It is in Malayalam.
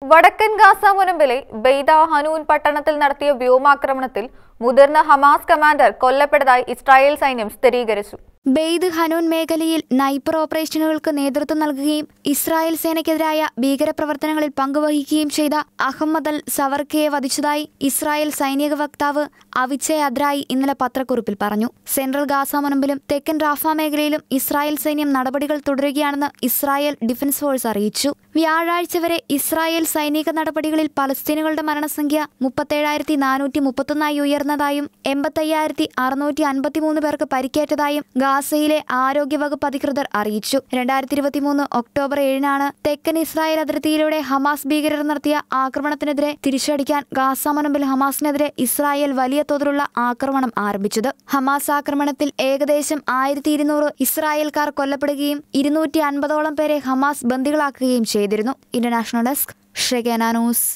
വടക്കൻ ഗാസ മുനമ്പിലെ ബെയ്ത ഹനൂൻ പട്ടണത്തിൽ നടത്തിയ വ്യോമാക്രമണത്തിൽ മുതിർന്ന ഹമാസ് കമാൻഡർ കൊല്ലപ്പെട്ടതായി ഇസ്രായേൽ സൈന്യം സ്ഥിരീകരിച്ചു. ബെയ്ത് ഹനൂൻ മേഖലയിൽ നൈപ്പർ ഓപ്പറേഷനുകൾക്ക് നേതൃത്വം നൽകുകയും ഇസ്രായേൽ സേനയ്ക്കെതിരായ ഭീകരപ്രവർത്തനങ്ങളിൽ പങ്കുവഹിക്കുകയും ചെയ്ത അഹമ്മദ് അൽ സവർക്കയെ വധിച്ചതായി ഇസ്രായേൽ സൈനിക വക്താവ് അവിച്ചെ അദ്രായി ഇന്നലെ പത്രക്കുറിപ്പിൽ പറഞ്ഞു. സെൻട്രൽ ഗാസ മുനമ്പിലും തെക്കൻ റാഫ മേഖലയിലും ഇസ്രായേൽ സൈന്യം നടപടികൾ തുടരുകയാണെന്ന് ഇസ്രായേൽ ഡിഫൻസ് ഫോഴ്സ് അറിയിച്ചു. വ്യാഴാഴ്ച വരെ ഇസ്രായേൽ സൈനിക നടപടികളിൽ പലസ്തീനുകളുടെ മരണസംഖ്യ 37,431 ഉയർന്നതായും 85,653 പേർക്ക് പരിക്കേറ്റതായും ഗാസയിലെ ആരോഗ്യവകുപ്പ് അധികൃതർ അറിയിച്ചു. 2023 ഒക്ടോബർ 7 തെക്കൻ ഇസ്രായേൽ അതിർത്തിയിലൂടെ ഹമാസ് ഭീകരർ നടത്തിയ ആക്രമണത്തിനെതിരെ തിരിച്ചടിക്കാൻ ഗാസ മുനമ്പിൽ ഹമാസിനെതിരെ ഇസ്രായേൽ വലിയ തോതിലുള്ള ആക്രമണം ആരംഭിച്ചത്. ഹമാസ് ആക്രമണത്തിൽ ഏകദേശം 1200 ഇസ്രായേൽക്കാർ കൊല്ലപ്പെടുകയും 250ഓളം പേരെ ഹമാസ് ബന്ദികളാക്കുകയും ചെയ്തിരുന്നു. ഇന്റർനാഷണൽ ഡെസ്ക്, ഷെഗാന ന്യൂസ്.